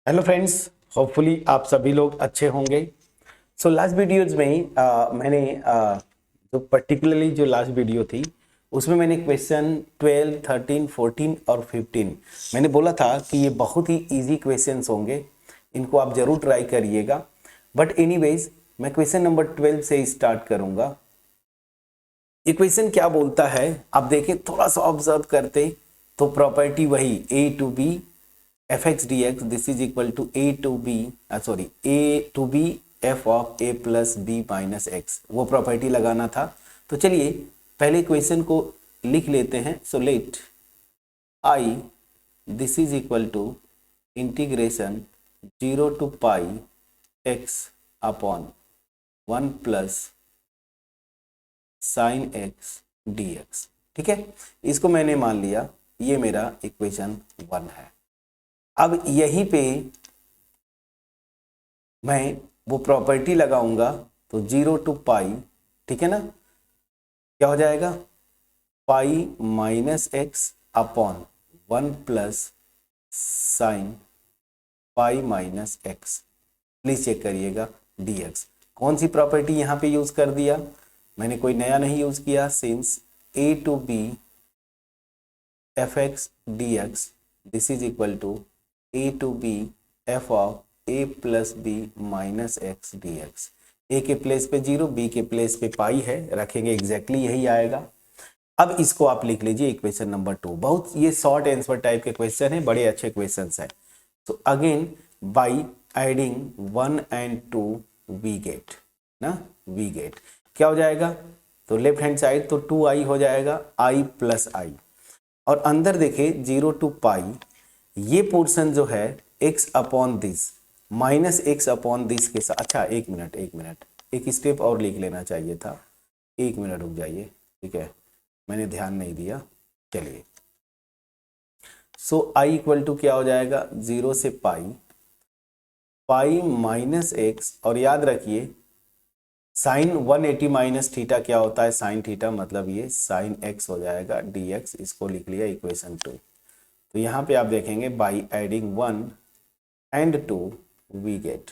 Hello friends, hopefully आप सभी लोग अच्छे होंगे। सो लास्ट वीडियोज में ही मैंने जो पर्टिकुलरली जो लास्ट वीडियो थी उसमें मैंने क्वेश्चन 12, 13, 14 और 15 मैंने बोला था कि ये बहुत ही इजी क्वेश्चंस होंगे, इनको आप जरूर ट्राई करिएगा। बट एनीवेज मैं क्वेश्चन नंबर 12 से स्टार्ट करूंगा। ये क्वेश्चन क्या बोलता है आप देखें, थोड़ा सा ऑब्जर्व करते तो प्रॉपर्टी वही a to b f x d x this is equal to a to b f of a plus b minus x, वो प्रॉपर्टी लगाना था। तो चलिए पहले क्वेश्चन को लिख लेते हैं। So let I this is equal to integration 0 to pi x upon 1 plus sine x d x. ठीक है, इसको मैंने मान लिया, ये मेरा इक्वेशन 1 है। अब यहीं पे मैं वो प्रॉपर्टी लगाऊंगा तो 0 टू पाई, ठीक है ना, क्या हो जाएगा pi minus x upon 1 plus sine pi minus x. Please check करिएगा डी एक्स। कौन सी प्रॉपर्टी यहाँ पे यूज कर दिया, मैंने कोई नया नहीं यूज किया। Since a to b f x d x this is equal to a to b f of a plus b minus x d x. A के प्लेस पे 0, बी के प्लेस पे पाई है, रखेंगे एग्जैक्टली यही आएगा। अब इसको आप लिख लीजिए इक्वेशन नंबर 2। बहुत ये शॉर्ट आंसर टाइप के क्वेश्चन है, बड़े अच्छे क्वेश्चन है। तो again by adding 1 and 2 we get ना, वी गेट क्या हो जाएगा, तो लेफ्ट हैंड साइड तो 2i हो जाएगा, i प्लस आई, और अंदर देखे 0 टू पाई, ये पोर्शन जो है x upon this minus x upon this के साथ। अच्छा एक मिनट एक स्टेप और लिख लेना चाहिए था, 1 मिनट रुक जाइए, ठीक है, मैंने ध्यान नहीं दिया। चलिए सो i इक्वल टू क्या हो जाएगा 0 से पाई माइनस एक्स, और याद रखिए साइन 180 माइनस थीटा क्या होता है साइन थीटा, मतलब ये साइन एक्स हो जाएगा dx। इसको लिख लिया इक्वेशन 2। तो यहाँ पे आप देखेंगे by adding 1 and 2 we get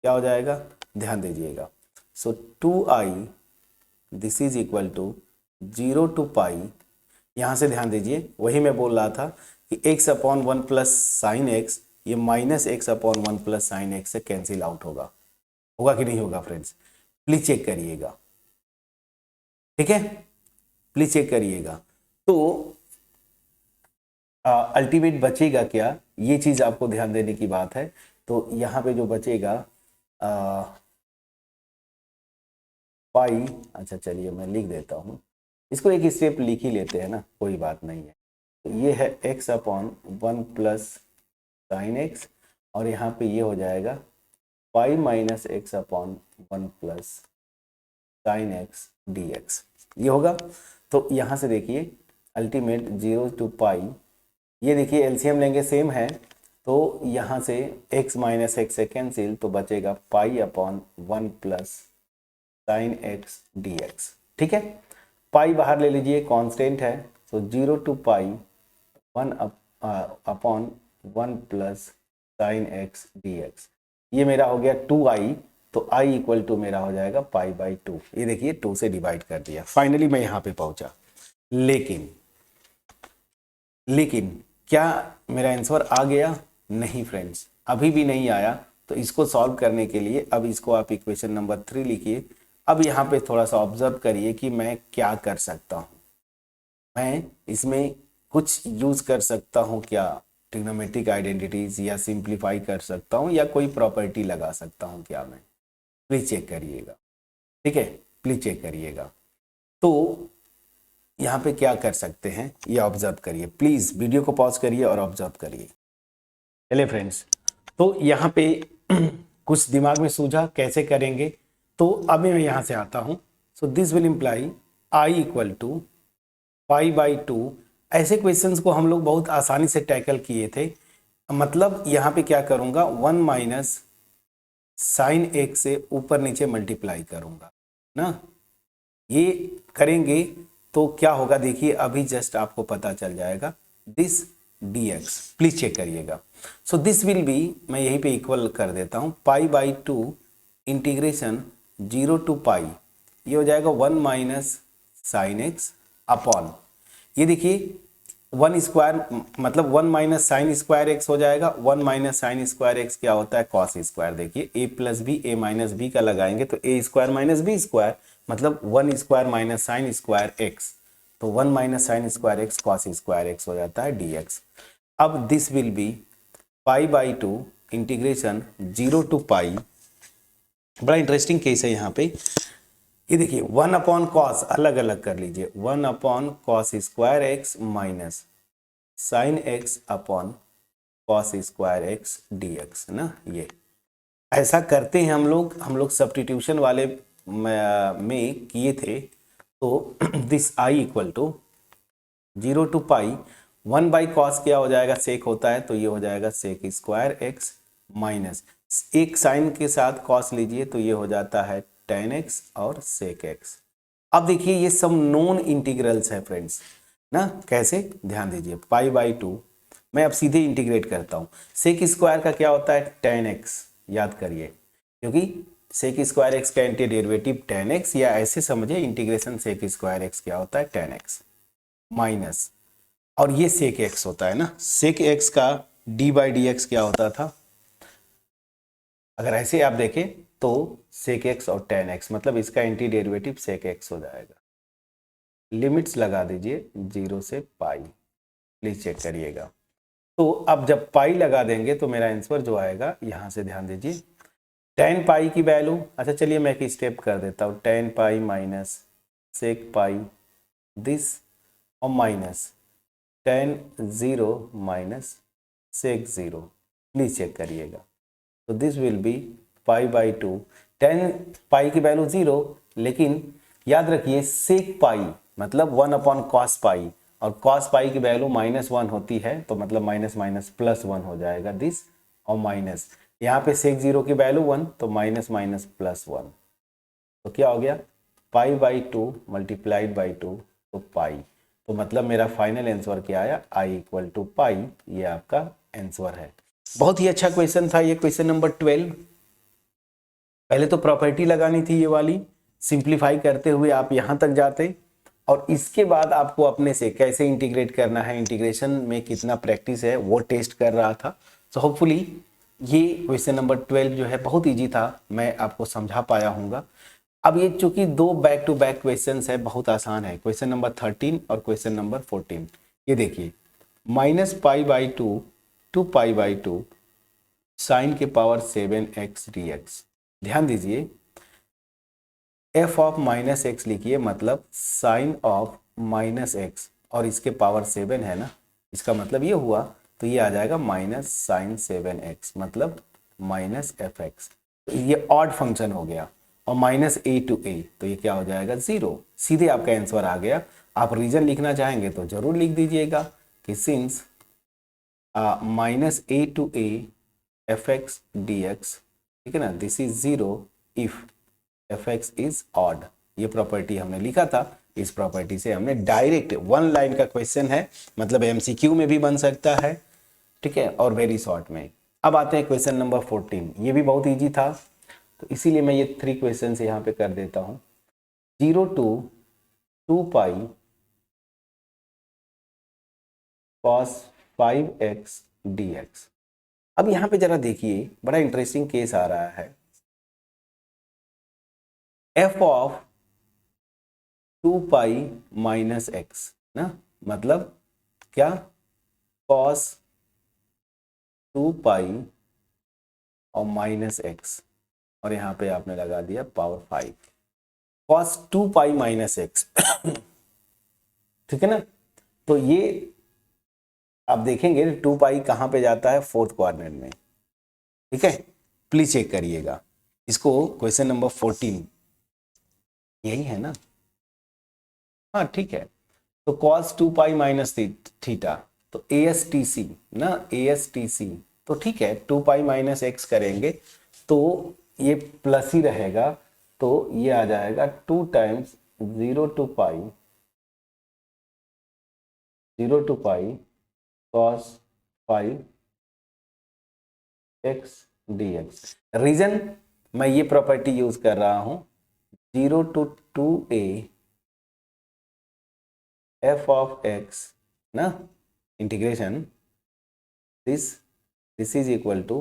क्या हो जाएगा, ध्यान दीजिएगा। So 2i this is equal to 0 to pi, यहाँ से ध्यान दीजिए, वही मैं बोल रहा था कि x upon 1 plus sine x, ये minus x upon 1 plus sine x से कैंसिल आउट होगा कि नहीं होगा फ्रेंड्स, प्लीज चेक करिएगा, ठीक है, प्लीज चेक करिएगा। तो अल्टीमेट बचेगा क्या, ये चीज आपको ध्यान देने की बात है। तो यहाँ पे जो बचेगा पाई, अच्छा चलिए मैं लिख देता हूँ, इसको एक स्टेप लिख ही लेते हैं ना, कोई बात नहीं है। तो ये है x upon 1 plus sine x, और यहाँ पे ये हो जाएगा pi minus x upon 1 plus sine x d x, ये होगा। तो यहाँ से देखिए अल्टीमेट 0 टू पाई, ये देखिए एलसीएम लेंगे सेम है, तो यहाँ से x माइनस एक्स से कैंसिल, तो बचेगा pi upon 1 plus sine x d x. ठीक है, पाई बाहर ले लीजिए, कांस्टेंट है, तो 0 to pi 1 upon 1 plus sine x d x, ये मेरा हो गया 2i। तो i इक्वल टू मेरा हो जाएगा पाई बाई 2, ये देखिए 2 से डिवाइड कर दिया, फाइनली मैं यहाँ पे पहुंचा। लेकिन क्या मेरा आंसर आ गया, नहीं फ्रेंड्स, अभी भी नहीं आया। तो इसको सॉल्व करने के लिए अब इसको आप इक्वेशन नंबर 3 लिखिए। अब यहाँ पे थोड़ा सा ऑब्जर्व करिए कि मैं क्या कर सकता हूँ, मैं इसमें कुछ यूज कर सकता हूँ क्या, ट्रिग्नोमेट्रिक आइडेंटिटीज, या सिंप्लीफाई कर सकता हूँ, या कोई प्रॉपर्टी लगा सकता हूँ क्या मैं, प्लीज चेक करिएगा, ठीक है, प्लीज चेक करिएगा। तो यहाँ पे क्या कर सकते हैं ये ऑब्जर्व करिए, प्लीज वीडियो को पॉज करिए और ऑब्जर्व करिए। चलिए फ्रेंड्स, तो यहाँ पे कुछ दिमाग में सूझा कैसे करेंगे, तो अभी मैं यहाँ से आता हूँ। So this will imply i equal to pi by 2। ऐसे क्वेश्चंस को हम लोग बहुत आसानी से टैकल किए थे, मतलब यहाँ पे क्या करूँगा 1 माइनस साइन एक्स से ऊपर नीचे मल्टीप्लाई करूँगा ना, ये करेंगे तो क्या होगा देखिए, अभी जस्ट आपको पता चल जाएगा। This dx। प्लीज चेक करिएगा। सो दिस विल बी, मैं यहीं पे इक्वल कर देता हूँ, pi by two integration 0 to pi, ये हो जाएगा 1 माइनस साइन एक्स अपॉन, ये देखिए 1 स्क्वायर मतलब 1 माइनस साइन स्क्वायर एक्स हो जाएगा। 1 माइनस साइन स्क्वायर एक्स क्या होता है, कॉस स्क्वायर। देखिए a plus b, a minus b का लगाएंगे तो a square minus b square, मतलब 1 square minus sine square x, तो 1 minus sine square x cos square x हो जाता है dx। अब this will be pi by two integration 0 to pi, बड़ा इंटरेस्टिंग केस है यहाँ पे। ये देखिए 1 अपॉन कॉस, अलग अलग कर लीजिए, 1 upon cos square x minus sine x upon cos square x dx ना। ये ऐसा करते हैं हम लोग सब्स्टिट्यूशन वाले में किए थे। तो this I equal to 0 to pi 1 by cos क्या हो जाएगा, सेक होता है, तो ये हो जाएगा सेक स्क्वायर एक्स माइनस एक साइन के साथ कॉस लीजिए तो ये हो जाता है tan x और sec x। अब देखिए ये सब नॉन इंटीग्रल्स है फ्रेंड्स ना, कैसे ध्यान दीजिए, पाई बाई टू मैं अब सीधे इंटीग्रेट करता हूँ। सेक स्क्वायर का क्या होता है, tan x, याद करिए, क्योंकि सेक स्क्वायर एक्स का एंटी डेरिवेटिव tan x, या ऐसे समझिए इंटीग्रेशन सेक स्क्वायर एक्स क्या होता है tan x माइनस, और ये सेक x होता है ना, सेक x का d बाई डी एक्स क्या होता था, अगर ऐसे आप देखें तो सेक एक्स और tan x, मतलब इसका एंटी डेरिवेटिव सेक एक्स हो जाएगा। लिमिट्स लगा दीजिए 0 से पाई, प्लीज चेक करिएगा। तो अब जब पाई लगा देंगे तो मेरा आंसर जो आएगा, यहां से ध्यान दीजिए, tan पाई की वैल्यू, अच्छा चलिए मैं एक स्टेप कर देता हूँ, tan pi minus sec pi this, और minus tan 0 minus sec 0, please check करिएगा। तो this will be pi by two, tan pi की वैल्यू 0, लेकिन याद रखिए सेक पाई मतलब 1 अपॉन कॉस पाई, और कॉस पाई की वैल्यू -1 होती है, तो मतलब माइनस माइनस प्लस 1 हो जाएगा दिस, और माइनस यहाँ पे सेक 0 की वैल्यू 1, तो माइनस माइनस प्लस 1, तो क्या हो गया पाई by two multiplied by two, तो पाई, तो मतलब मेरा फाइनल आंसर क्या आया, आई इक्वल टू पाई, ये आपका आंसर है। बहुत ही अच्छा क्वेश्चन था ये, क्वेश्चन नंबर 12। पहले तो प्रॉपर्टी लगानी थी ये वाली, सिंप्लीफाई करते हुए आप यहां तक जाते, और इसके बाद आपको अपने से कैसे इंटीग्रेट करना है, इंटीग्रेशन में कितना प्रैक्टिस है वो टेस्ट कर रहा था। सो होपफुली ये क्वेश्चन नंबर 12 जो है बहुत इजी था, मैं आपको समझा पाया हूँगा। अब ये चूंकि दो बैक टू बैक क्वेश्चन है, बहुत आसान है, क्वेश्चन नंबर 13 और क्वेश्चन नंबर 14। ये देखिए minus pi by two to pi by two sine के पावर 7x dx, ध्यान दीजिए f ऑफ माइनस एक्स लिखिए, मतलब साइन ऑफ माइनस एक्स, और इसके पावर 7 है ना, इसका मतलब ये हुआ, तो ये आ जाएगा माइनस साइन 7x, मतलब माइनस fx, तो ये ऑड फंक्शन हो गया, और माइनस a टू a, तो ये क्या हो जाएगा 0, सीधे आपका आंसर आ गया। आप रीजन लिखना चाहेंगे तो जरूर लिख दीजिएगा कि since minus a to a fx dx, ठीक है ना, this is 0 if fx is odd, ये प्रॉपर्टी हमने लिखा था, इस प्रॉपर्टी से हमने डायरेक्ट 1 लाइन का क्वेश्चन है, मतलब MCQ में भी बन सकता है, ठीक है, और वेरी शॉर्ट में। अब आते हैं क्वेश्चन नंबर 14, ये भी बहुत इजी था, तो इसीलिए मैं ये 3 क्वेश्चन यहाँ पे कर देता हूँ। 0 to 2 pi cos 5x dx। अब यहाँ पे जरा देखिए, बड़ा इंटरेस्टिंग केस आ रहा है, f of 2 pi minus x ना, मतलब क्या, cos 2 पाई और माइनस एक्स, और यहाँ पे आपने लगा दिया पावर 5, cos 2 पाई माइनस एक्स, ठीक है ना। तो ये आप देखेंगे 2 पाई कहाँ पे जाता है, 4th क्वाड्रेंट में, ठीक है, प्लीज चेक करिएगा इसको। क्वेश्चन नंबर 14 यही है ना, हाँ ठीक है, तो cos 2 पाई माइनस थीटा, तो ASTC ना, ASTC, तो ठीक है 2 पाई माइनस एक्स करेंगे तो ये प्लस ही रहेगा, तो ये आ जाएगा 2 times 0 to pi cos 5x dx। Reason मैं ये प्रॉपर्टी यूज कर रहा हूं 0 to 2a f of x ना integration this is equal to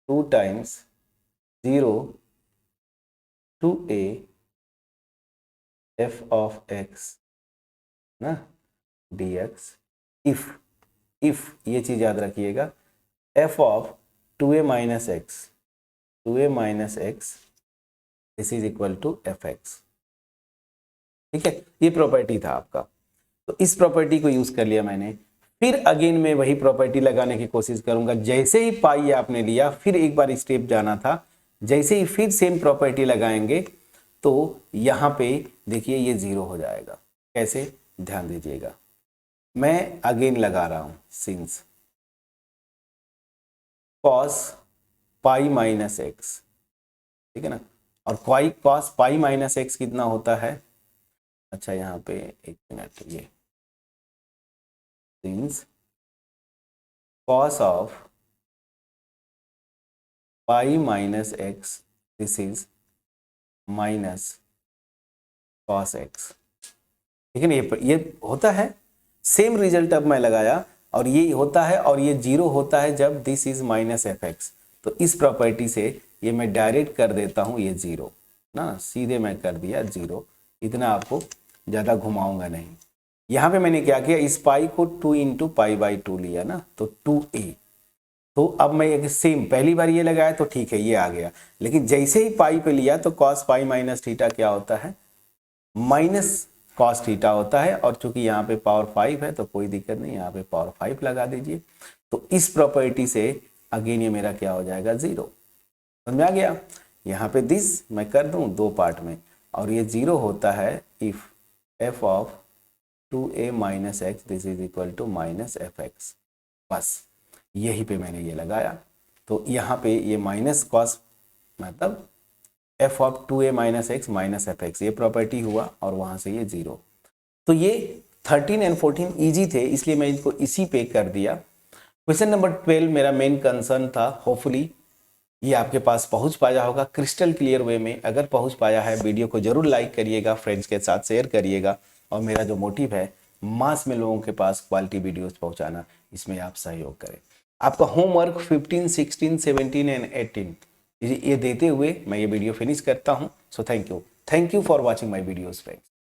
2 times 0 to a f of x ना dx if ये चीज याद रखिएगा f of 2a minus x this is equal to fx। ठीक है, ये प्रॉपर्टी था आपका, तो इस प्रॉपर्टी को यूज कर लिया मैंने। फिर अगेन मैं वही प्रॉपर्टी लगाने की कोशिश करूंगा। जैसे ही पाई आपने लिया, फिर एक बार स्टेप जाना था, जैसे ही फिर सेम प्रॉपर्टी लगाएंगे तो यहां पे देखिए ये 0 हो जाएगा। कैसे, ध्यान दीजिएगा, मैं अगेन लगा रहा हूं सिंस cos पाई माइनस एक्स, ठीक है ना, और cos पाई माइनस एक्स कितना होता है, अच्छा यहाँ पे एक मिनट, ये since cos of pi minus x this is minus cos x, ठीक है ना, ये होता है सेम रिजल्ट अब मैं लगाया, और ये होता है और ये 0 होता है जब this is minus f x. तो इस प्रॉपर्टी से ये मैं डायरेक्ट कर देता हूँ ये 0 ना, सीधे मैं कर दिया 0, इतना आपको ज़्यादा घुमाऊंगा नहीं। यहाँ पे मैंने क्या किया, इस पाई को 2 इंटू पाई बाई 2 लिया ना, तो 2a। तो अब मैं एक सेम पहली बार ये लगाया तो ठीक है ये आ गया, लेकिन जैसे ही पाई पे लिया तो cos पाई माइनस थीटा क्या होता है, माइनस cos थीटा होता है, और चूंकि यहाँ पे पावर 5 है तो कोई दिक्कत नहीं, यहाँ पे पावर 5 लगा दीजिए। तो इस प्रॉपर्टी से अगेन ये मेरा क्या हो जाएगा 0, समझ में आ गया। यहाँ पे दिस मैं कर दूं 2 पार्ट में, और ये 0 होता है if f of 2a minus x this is equal to minus f x. बस यही पे मैंने ये लगाया, तो यहाँ पे ये माइनस कॉस मतलब f of 2a minus x minus f x, ये प्रॉपर्टी हुआ, और वहाँ से ये 0। तो ये 13 एंड 14 ईजी थे, इसलिए मैं इसको इसी पे कर दिया। क्वेश्चन नंबर 12 मेरा मेन कंसर्न था, होपफुली ये आपके पास पहुंच पाया होगा क्रिस्टल क्लियर वे में। अगर पहुंच पाया है, वीडियो को जरूर लाइक करिएगा, फ्रेंड्स के साथ शेयर करिएगा, और मेरा जो मोटिव है मास में लोगों के पास क्वालिटी वीडियोस पहुंचाना, इसमें आप सहयोग करें। आपका होमवर्क 15, 16, 17 एंड 18 ये देते हुए मैं ये वीडियो फिनिश करता हूं। So thank you for watching my videos friends.